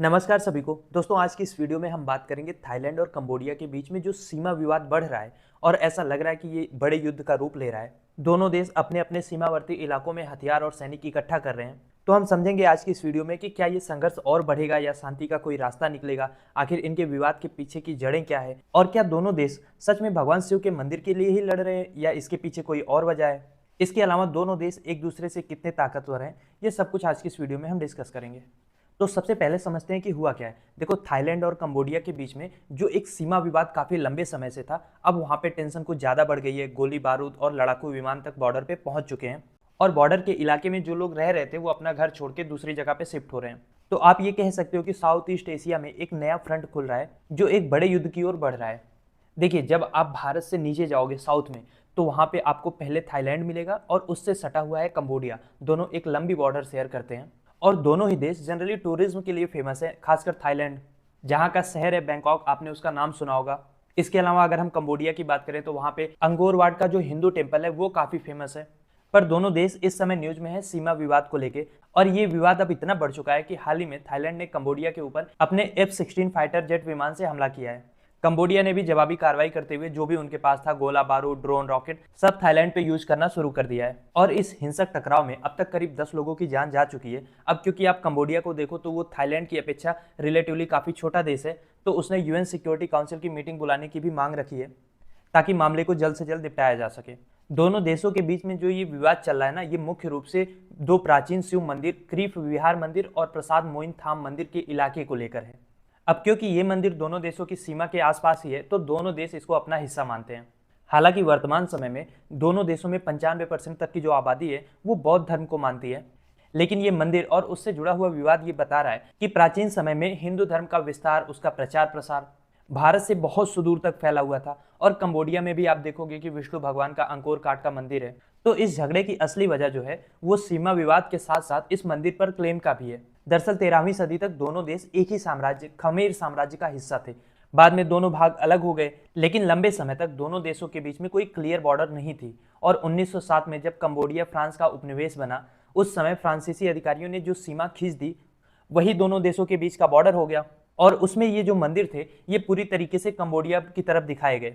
नमस्कार सभी को दोस्तों, आज की इस वीडियो में हम बात करेंगे थाईलैंड और कंबोडिया के बीच में जो सीमा विवाद बढ़ रहा है और ऐसा लग रहा है कि ये बड़े युद्ध का रूप ले रहा है। दोनों देश अपने अपने सीमावर्ती इलाकों में हथियार और सैनिक इकट्ठा कर रहे हैं। तो हम समझेंगे आज की इस वीडियो में कि क्या ये संघर्ष और बढ़ेगा या शांति का कोई रास्ता निकलेगा, आखिर इनके विवाद के पीछे की जड़ें क्या है और क्या दोनों देश सच में भगवान शिव के मंदिर के लिए ही लड़ रहे हैं या इसके पीछे कोई और वजह है। इसके अलावा दोनों देश एक दूसरे से कितने ताकतवर हैं, ये सब कुछ आज की इस वीडियो में हम डिस्कस करेंगे। तो सबसे पहले समझते हैं कि हुआ क्या है। देखो, थाईलैंड और कंबोडिया के बीच में जो एक सीमा विवाद काफी लंबे समय से था, अब वहां पे टेंशन कुछ ज्यादा बढ़ गई है। गोली बारूद और लड़ाकू विमान तक बॉर्डर पे पहुंच चुके हैं और बॉर्डर के इलाके में जो लोग रह रहे थे वो अपना घर छोड़ के दूसरी जगह पे शिफ्ट हो रहे हैं। तो आप ये कह सकते हो कि साउथ ईस्ट एशिया में एक नया फ्रंट खुल रहा है जो एक बड़े युद्ध की ओर बढ़ रहा है। देखिए, जब आप भारत से नीचे जाओगे साउथ में, तो वहां पे आपको पहले थाईलैंड मिलेगा और उससे सटा हुआ है कंबोडिया। दोनों एक लंबी बॉर्डर शेयर करते हैं और दोनों ही देश जनरली टूरिज्म के लिए फेमस है, खासकर थाईलैंड जहां का शहर है बैंकॉक, आपने उसका नाम सुना होगा। इसके अलावा अगर हम कंबोडिया की बात करें तो वहां पे अंगोर वाट का जो हिंदू टेम्पल है वो काफी फेमस है। पर दोनों देश इस समय न्यूज में है सीमा विवाद को लेके, और ये विवाद अब इतना बढ़ चुका है कि हाल ही में थाईलैंड ने कंबोडिया के ऊपर अपने F-16 फाइटर जेट विमान से हमला किया है। कंबोडिया ने भी जवाबी कार्रवाई करते हुए जो भी उनके पास था, गोला बारूद, ड्रोन, रॉकेट, सब थाईलैंड पे यूज करना शुरू कर दिया है। और इस हिंसक टकराव में अब तक करीब 10 लोगों की जान जा चुकी है। अब क्योंकि आप कंबोडिया को देखो तो वो थाईलैंड की अपेक्षा रिलेटिवली काफी छोटा देश है, तो उसने UN सिक्योरिटी काउंसिल की मीटिंग बुलाने की भी मांग रखी है ताकि मामले को जल्द से जल्द निपटाया जा सके। दोनों देशों के बीच में जो ये विवाद चल रहा है ना, ये मुख्य रूप से दो प्राचीन शिव मंदिर, क्रीफ विहार मंदिर और प्रसाद मोइन थाम मंदिर के इलाके को लेकर है। अब क्योंकि ये मंदिर दोनों देशों की सीमा के आसपास ही है, तो दोनों देश इसको अपना हिस्सा मानते हैं। हालांकि वर्तमान समय में दोनों देशों में 95% तक की जो आबादी है वो बौद्ध धर्म को मानती है। लेकिन ये मंदिर और उससे जुड़ा हुआ विवाद ये बता रहा है कि प्राचीन समय में हिंदू धर्म का विस्तार, उसका प्रचार प्रसार भारत से बहुत सुदूर तक फैला हुआ था। और कंबोडिया में भी आप देखोगे कि विष्णु भगवान का अंकोर काट का मंदिर है। तो इस झगड़े की असली वजह जो है वो सीमा विवाद के साथ साथ इस मंदिर पर क्लेम का भी है। दरअसल 13वीं सदी तक दोनों देश एक ही साम्राज्य, खमेर साम्राज्य का हिस्सा थे। बाद में दोनों भाग अलग हो गए, लेकिन लंबे समय तक दोनों देशों के बीच में कोई क्लियर बॉर्डर नहीं थी। और 1907 में जब कंबोडिया फ्रांस का उपनिवेश बना, उस समय फ्रांसीसी अधिकारियों ने जो सीमा खींच दी वही दोनों देशों के बीच का बॉर्डर हो गया। और उसमें ये जो मंदिर थे ये पूरी तरीके से कंबोडिया की तरफ दिखाए गए।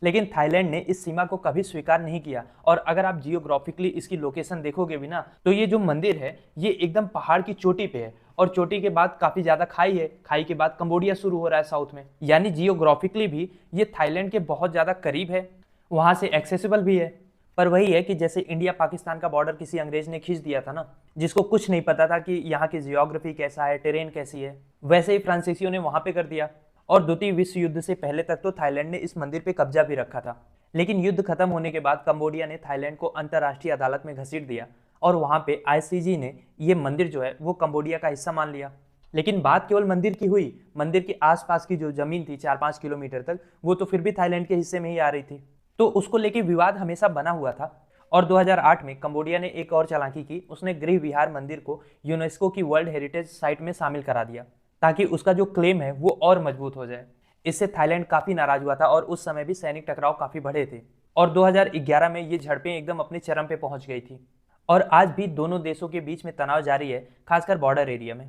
लेकिन थाईलैंड ने इस सीमा को कभी स्वीकार नहीं किया। और अगर आप जियोग्राफिकली इसकी लोकेशन देखोगे भी ना, तो ये जो मंदिर है ये एकदम पहाड़ की चोटी पे है और चोटी के बाद काफी ज्यादा खाई है, खाई के बाद कंबोडिया शुरू हो रहा है साउथ में। यानी जियोग्राफिकली भी ये थाईलैंड के बहुत ज्यादा करीब है, वहां से एक्सेसिबल भी है। पर वही है कि जैसे इंडिया पाकिस्तान का बॉर्डर किसी अंग्रेज ने खींच दिया था ना, जिसको कुछ नहीं पता था कि यहाँ की जियोग्राफी कैसा है, टेरेन कैसी है, वैसे ही फ्रांसीसियों ने वहां पे कर दिया। और द्वितीय विश्व युद्ध से पहले तक तो थाईलैंड ने इस मंदिर पे कब्जा भी रखा था। लेकिन युद्ध खत्म होने के बाद कंबोडिया ने थाईलैंड को अंतर्राष्ट्रीय अदालत में घसीट दिया और वहां पे ICJ ने ये मंदिर जो है वो कंबोडिया का हिस्सा मान लिया। लेकिन बात केवल मंदिर की हुई, मंदिर के आसपास की जो जमीन थी 4-5 किलोमीटर तक, वो तो फिर भी थाईलैंड के हिस्से में ही आ रही थी। तो उसको लेके विवाद हमेशा बना हुआ था। और 2008 में कंबोडिया ने एक और चालाकी की, उसने गृह विहार मंदिर को यूनेस्को की वर्ल्ड हेरिटेज साइट में शामिल करा दिया ताकि उसका जो क्लेम है वो और मजबूत हो जाए। इससे थाईलैंड काफी नाराज हुआ था और उस समय भी सैनिक टकराव काफी बढ़े थे और 2011 में ये झड़पें एकदम अपने चरम पे पहुंच गई थी। और आज भी दोनों देशों के बीच में तनाव जारी है, खासकर बॉर्डर एरिया में।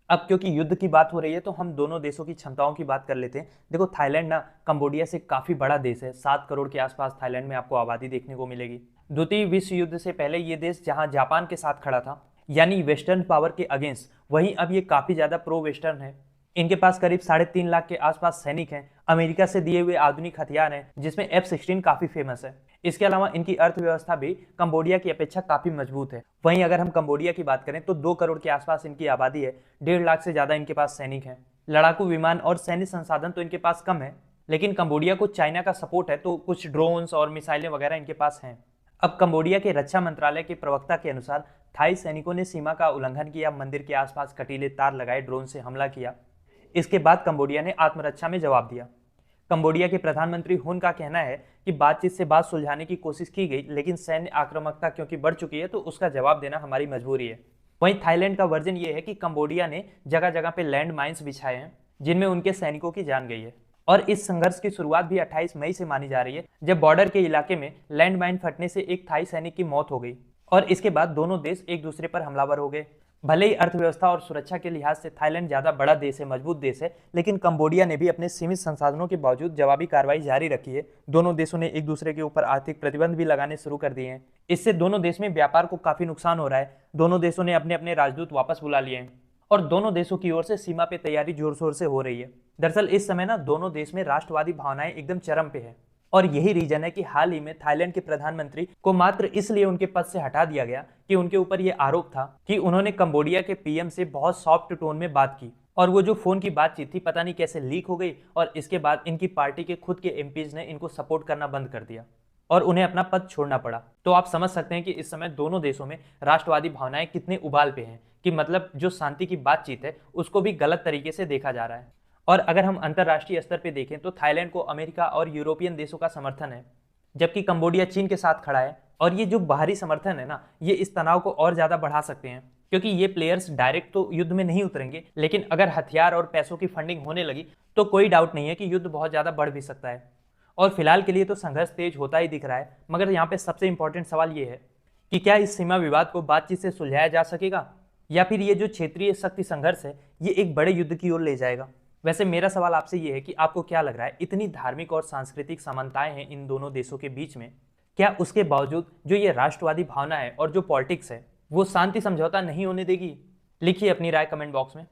अब क्योंकि युद्ध की बात हो रही है तो हम दोनों देशों की क्षमताओं की बात कर लेते हैं। देखो, थाईलैंड ना कंबोडिया से काफी बड़ा देश है, 7 करोड़ के आसपास थाईलैंड में आपको आबादी देखने को मिलेगी। द्वितीय विश्व युद्ध से पहले ये देश जहां जापान के साथ खड़ा था, यानी वेस्टर्न पावर के अगेंस्ट, वहीं अब ये काफी ज्यादा प्रो वेस्टर्न है। इनके पास करीब 3.5 लाख के आसपास सैनिक हैं, अमेरिका से दिए हुए आधुनिक हथियार हैं, जिसमें F-16 काफी फेमस है। इसके अलावा इनकी अर्थव्यवस्था भी कंबोडिया की अपेक्षा काफी मजबूत है। वहीं अगर हम कंबोडिया की बात करें तो 2 करोड़ के आसपास इनकी आबादी है, 1.5 लाख से ज्यादा इनके पास सैनिक हैं। लड़ाकू विमान और सैन्य संसाधन तो इनके पास कम है, लेकिन कंबोडिया को चाइना का सपोर्ट है, तो कुछ ड्रोन्स और मिसाइलें वगैरह इनके पास हैं। अब कंबोडिया के रक्षा मंत्रालय के प्रवक्ता के अनुसार थाई सैनिकों ने सीमा का उल्लंघन किया, मंदिर के आसपास कटीले तार लगाए, ड्रोन से हमला किया। इसके बाद कंबोडिया ने आत्मरक्षा में जवाब दिया। कंबोडिया के प्रधानमंत्री हुन का कहना है कि बातचीत से बात सुलझाने की कोशिश की गई, लेकिन सैन्य आक्रामकता क्योंकि बढ़ चुकी है तो उसका जवाब देना हमारी मजबूरी है। वहीं थाईलैंड का वर्जन ये है कि कंबोडिया ने जगह जगह पे लैंड माइंस बिछाए हैं, जिनमें उनके सैनिकों की जान गई है। और इस संघर्ष की शुरुआत भी 28 मई से मानी जा रही है, जब बॉर्डर के इलाके में लैंड माइन फटने से एक थाई सैनिक की मौत हो गई। और इसके बाद दोनों देश एक दूसरे पर हमलावर हो गए। भले ही अर्थव्यवस्था और सुरक्षा के लिहाज से थाईलैंड ज्यादा बड़ा देश है, मजबूत देश है, लेकिन कंबोडिया ने भी अपने सीमित संसाधनों के बावजूद जवाबी कार्रवाई जारी रखी है। दोनों देशों ने एक दूसरे के ऊपर आर्थिक प्रतिबंध भी लगाने शुरू कर दिए हैं। इससे दोनों देश में व्यापार को काफी नुकसान हो रहा है। दोनों देशों ने अपने अपने राजदूत वापस बुला लिए हैं और दोनों देशों की ओर से सीमा पे तैयारी जोर शोर से हो रही है। दरअसल इस समय ना दोनों देश में राष्ट्रवादी भावनाएं एकदम चरम पे है और यही रीजन है कि हाल ही में थाईलैंड के प्रधानमंत्री को मात्र इसलिए उनके पद से हटा दिया गया कि उनके ऊपर यह आरोप था कि उन्होंने कंबोडिया के पीएम से बहुत सॉफ्ट टोन में बात की और वो जो फोन की बातचीत थी पता नहीं कैसे लीक हो गई और इसके बाद इनकी पार्टी के खुद के एमपीज ने इनको सपोर्ट करना बंद कर दिया और उन्हें अपना पद छोड़ना पड़ा। तो आप समझ सकते हैं कि इस समय दोनों देशों में राष्ट्रवादी भावनाएं कितने उबाल पे हैं कि मतलब जो शांति की बातचीत है उसको भी गलत तरीके से देखा जा रहा है। और अगर हम अंतर्राष्ट्रीय स्तर पे देखें तो थाईलैंड को अमेरिका और यूरोपियन देशों का समर्थन है, जबकि कंबोडिया चीन के साथ खड़ा है। और ये जो बाहरी समर्थन है ना, ये इस तनाव को और ज्यादा बढ़ा सकते हैं क्योंकि ये प्लेयर्स डायरेक्ट तो युद्ध में नहीं उतरेंगे, लेकिन अगर हथियार और पैसों की फंडिंग होने लगी तो कोई डाउट नहीं है कि युद्ध बहुत ज्यादा बढ़ भी सकता है। और फिलहाल के लिए तो संघर्ष तेज होता ही दिख रहा है, मगर यहाँ पे सबसे इंपॉर्टेंट सवाल ये है कि क्या इस सीमा विवाद को बातचीत से सुलझाया जा सकेगा या फिर ये जो क्षेत्रीय शक्ति संघर्ष है ये एक बड़े युद्ध की ओर ले जाएगा। वैसे मेरा सवाल आपसे ये है कि आपको क्या लग रहा है, इतनी धार्मिक और सांस्कृतिक समानताएं हैं इन दोनों देशों के बीच में, क्या उसके बावजूद जो ये राष्ट्रवादी भावना है और जो पॉलिटिक्स है वो शांति समझौता नहीं होने देगी? लिखिए अपनी राय कमेंट बॉक्स में।